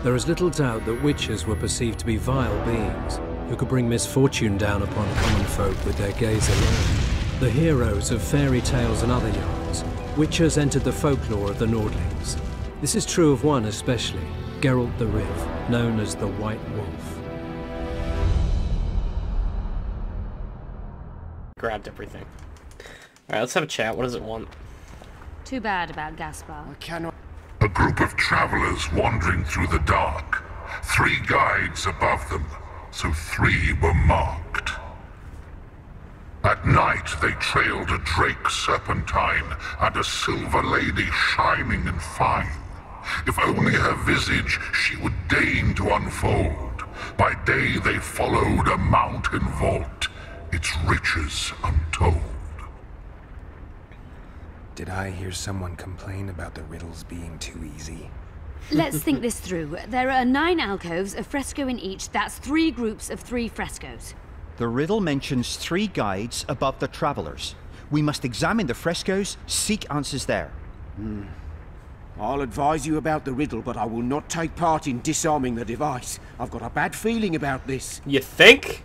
There is little doubt that witches were perceived to be vile beings who could bring misfortune down upon common folk with their gaze alone. The heroes of fairy tales and other yarns, witches entered the folklore of the Nordlings. This is true of one especially, Geralt the Riv, known as the White Wolf. Grabbed everything. Alright, let's have a chat. What does it want? Too bad about Gaspar. I cannot. A group of travelers wandering through the dark. 3 guides above them, so 3 were marked. At night they trailed a drake serpentine and a silver lady shining and fine. If only her visage she would deign to unfold. By day they followed a mountain vault, its riches untold. Did I hear someone complain about the riddles being too easy? Let's think this through. There are 9 alcoves, a fresco in each. That's 3 groups of 3 frescoes. The riddle mentions 3 guides above the travelers. We must examine the frescoes, seek answers there. I'll advise you about the riddle, but I will not take part in disarming the device. I've got a bad feeling about this. You think?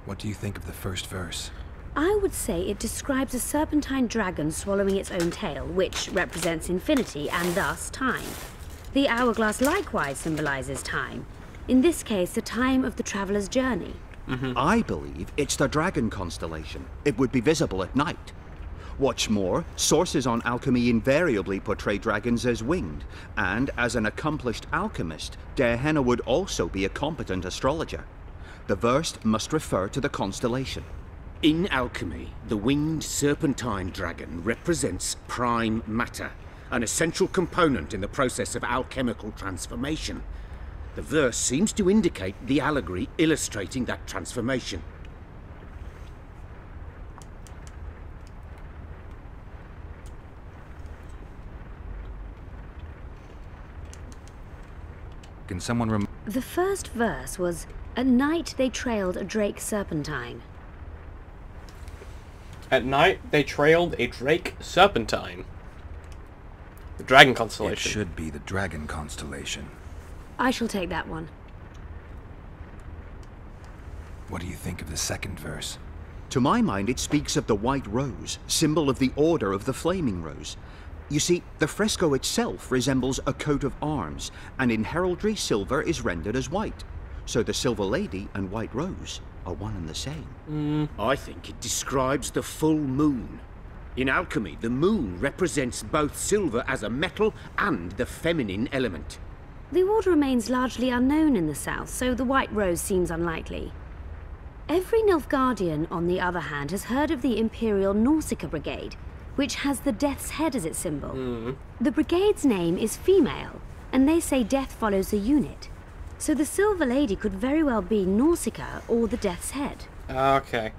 What do you think of the first verse? I would say it describes a serpentine dragon swallowing its own tail, which represents infinity and thus time. The hourglass likewise symbolizes time. In this case, the time of the traveler's journey. I believe it's the dragon constellation. It would be visible at night. What's more, sources on alchemy invariably portray dragons as winged, and as an accomplished alchemist, Gehenna would also be a competent astrologer. The verse must refer to the constellation. In alchemy, the winged serpentine dragon represents prime matter, an essential component in the process of alchemical transformation. The verse seems to indicate the allegory illustrating that transformation. Can someone The first verse was, "At night they trailed a drake serpentine." At night, they trailed a drake serpentine. The dragon constellation. It should be the dragon constellation. I shall take that one. What do you think of the second verse? To my mind, it speaks of the white rose, symbol of the Order of the Flaming Rose. You see, the fresco itself resembles a coat of arms, and in heraldry silver is rendered as white. So the Silver Lady and White Rose are one and the same. I think it describes the full moon. In alchemy, the moon represents both silver as a metal and the feminine element. The order remains largely unknown in the south, so the White Rose seems unlikely. Every Nilfgaardian, on the other hand, has heard of the Imperial Nausicaa Brigade, which has the Death's Head as its symbol. The brigade's name is female, and they say death follows the unit. So the Silver Lady could very well be Nausicaa or the Death's Head. Okay.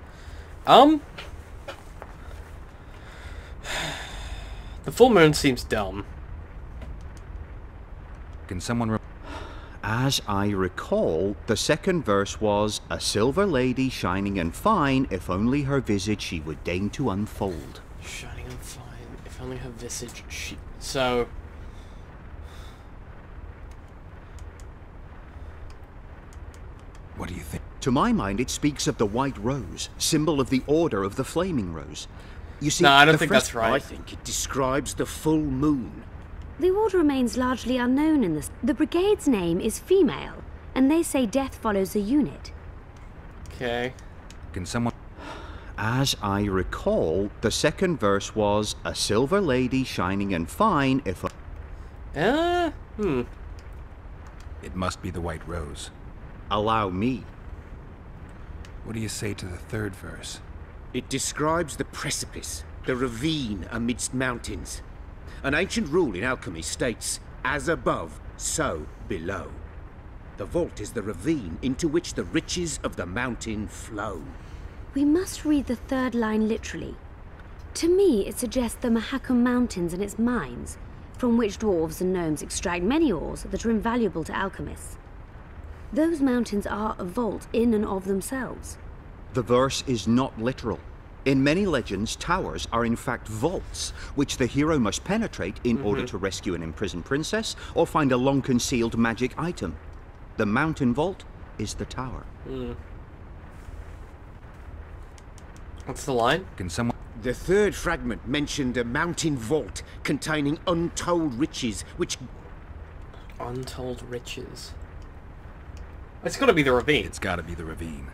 The full moon seems dumb. Can someone As I recall, the second verse was, "A silver lady shining and fine, if only her visage she would deign to unfold." Shining and fine, if only her visage she... So... What do you think? To my mind, it speaks of the White Rose, symbol of the Order of the Flaming Rose. You see, No, I don't the think that's right. I think it describes the full moon. The order remains largely unknown in this. The brigade's name is female, and they say death follows the unit. Okay. Can someone... As I recall, the second verse was, "A silver lady shining and fine, if..." It must be the White Rose. Allow me. What do you say to the third verse? It describes the precipice, the ravine amidst mountains. An ancient rule in alchemy states, "As above, so below." The vault is the ravine into which the riches of the mountain flow. We must read the third line literally. To me, it suggests the Mahakam Mountains and its mines, from which dwarves and gnomes extract many ores that are invaluable to alchemists. Those mountains are a vault in and of themselves. The verse is not literal. In many legends, towers are in fact vaults, which the hero must penetrate in order to rescue an imprisoned princess or find a long-concealed magic item. The mountain vault is the tower. What's the line? Can someone... The third fragment mentioned a mountain vault containing untold riches, which... Untold riches. It's gotta be the ravine. It's gotta be the ravine.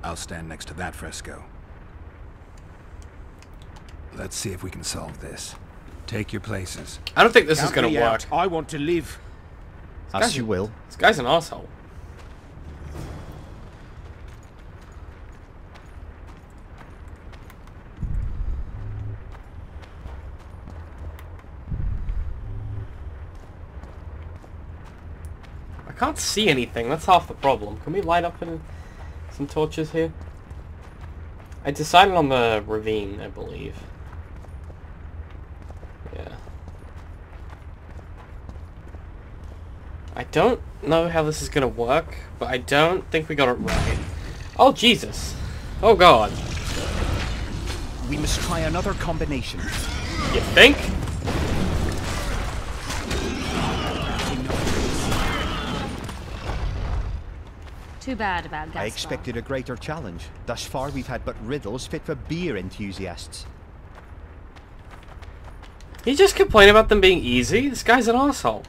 I'll stand next to that fresco. Let's see if we can solve this. Take your places. I don't think this is Count gonna me work. out. I want to live. As you will. This guy's an asshole. I can't see anything. That's half the problem. Can we light up some torches here? I decided on the ravine, I believe. Yeah. I don't know how this is gonna work, but I don't think we got it right. Oh, Jesus. Oh, God. We must try another combination. You think? Too bad about Gaspar. I expected a greater challenge. Thus far, we've had but riddles fit for beer enthusiasts. You just complain about them being easy? This guy's an asshole.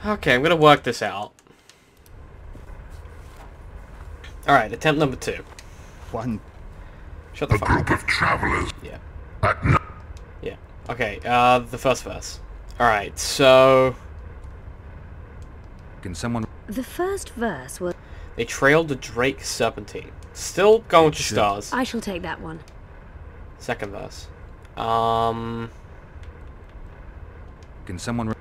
Okay, I'm gonna work this out. Alright, attempt number 2. Shut the A fuck up. group of travelers Yeah. at night. Yeah. Okay, the first verse. Alright, so... Can someone... The first verse was... They trailed the Drake Serpentine. Still going to stars. I shall take that one. Second verse. Can someone...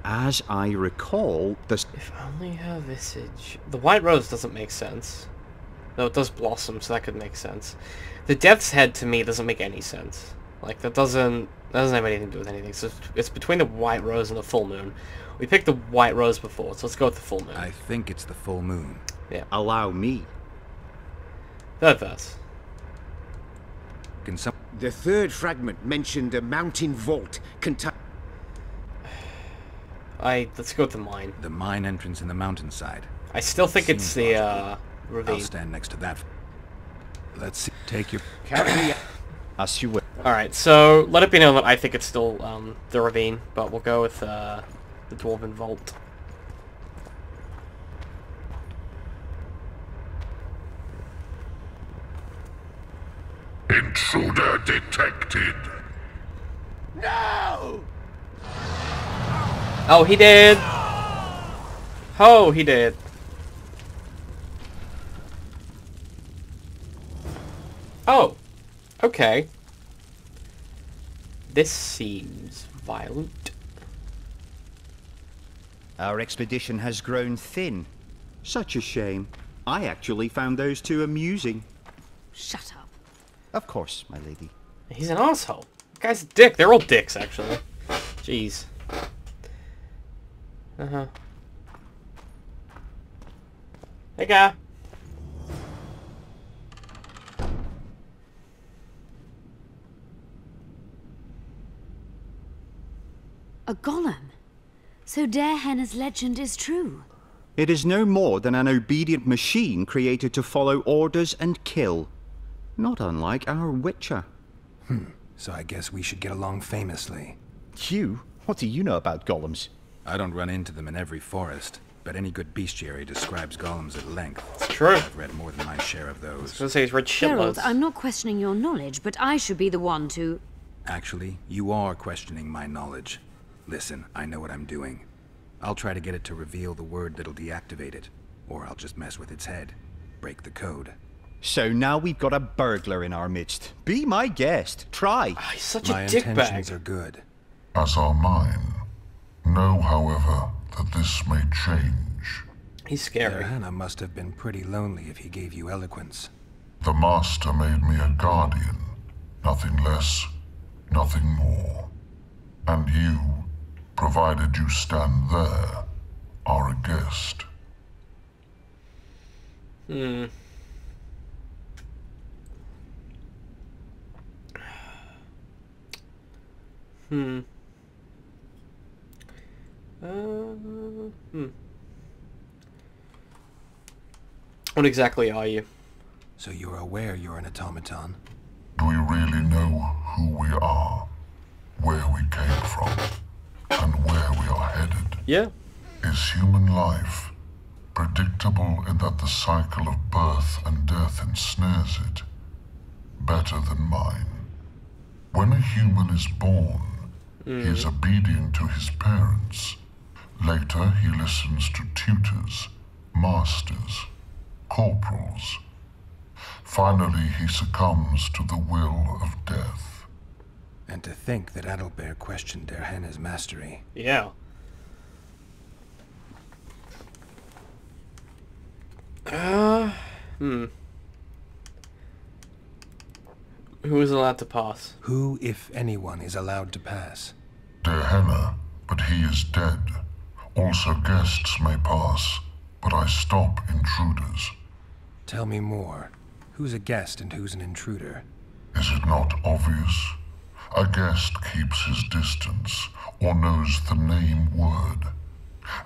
As I recall, the... If only her visage... The white rose doesn't make sense. No, it does blossom, so that could make sense. The death's head, to me, doesn't make any sense. Like, that doesn't have anything to do with anything. So it's between the white rose and the full moon. We picked the white rose before, so let's go with the full moon. I think it's the full moon. Yeah. Allow me. Third verse. Can some... The third fragment mentioned a mountain vault containing... Let's go with the mine. The mine entrance in the mountainside. I still think it's Seems the, I'll ravine. stand next to that. Let's see. Take your... Count me out. As you will. Alright, so let it be known that I think it's still, the ravine, but we'll go with, the Dwarven Vault. Intruder detected. No! Oh, he did! Oh, he did. Oh, okay. This seems violent. Our expedition has grown thin. Such a shame. I actually found those two amusing. Shut up. Of course, my lady. He's an asshole. The guy's a dick. They're all dicks, actually. Jeez. Uh-huh. Hey, guy. A golem. So Darehenna's legend is true. It is no more than an obedient machine created to follow orders and kill. Not unlike our Witcher. So I guess we should get along famously. Hugh, what do you know about golems? I don't run into them in every forest, but any good bestiary describes golems at length. It's true. I've read more than my share of I was those. gonna say he's read Gerald, shitloads. I'm not questioning your knowledge, but I should be the one to... Actually, you are questioning my knowledge. Listen, I know what I'm doing. I'll try to get it to reveal the word that'll deactivate it, or I'll just mess with its head. Break the code. So now we've got a burglar in our midst. Be my guest. Try. Oh, he's such My a dickbag. intentions are good. As are mine. Know, however, that this may change. He's scary. Hannah must have been pretty lonely if he gave you eloquence. The Master made me a guardian. Nothing less, nothing more. And you, provided you stand there, are a guest. What exactly are you? So you're aware you're an automaton? Do we really know who we are, where we came from, and where we are headed? Yeah. Is human life predictable in that the cycle of birth and death ensnares it? Better than mine. When a human is born, he is obedient to his parents. Later, he listens to tutors, masters, corporals. Finally, he succumbs to the will of death. And to think that Adalbert questioned Der Henne's mastery. Yeah. Who is allowed to pass? Who, if anyone, is allowed to pass? Der Henne, but he is dead. Also guests may pass, but I stop intruders. Tell me more. Who's a guest and who's an intruder? Is it not obvious? A guest keeps his distance, or knows the name word.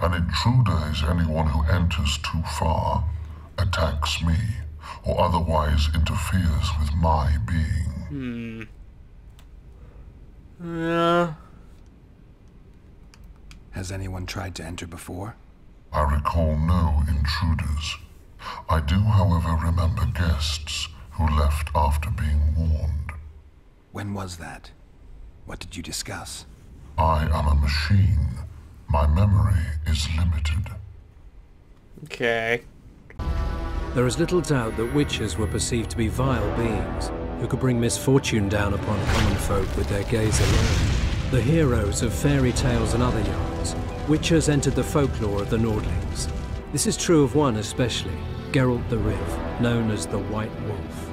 An intruder is anyone who enters too far, attacks me, or otherwise interferes with my being. Yeah. Has anyone tried to enter before? I recall no intruders. I do, however, remember guests who left after being warned. When was that? What did you discuss? I am a machine. My memory is limited. Okay. There is little doubt that witches were perceived to be vile beings who could bring misfortune down upon common folk with their gaze alone. The heroes of fairy tales and other yarns, witches entered the folklore of the Nordlings. This is true of one especially, Geralt the Riv, known as the White Wolf.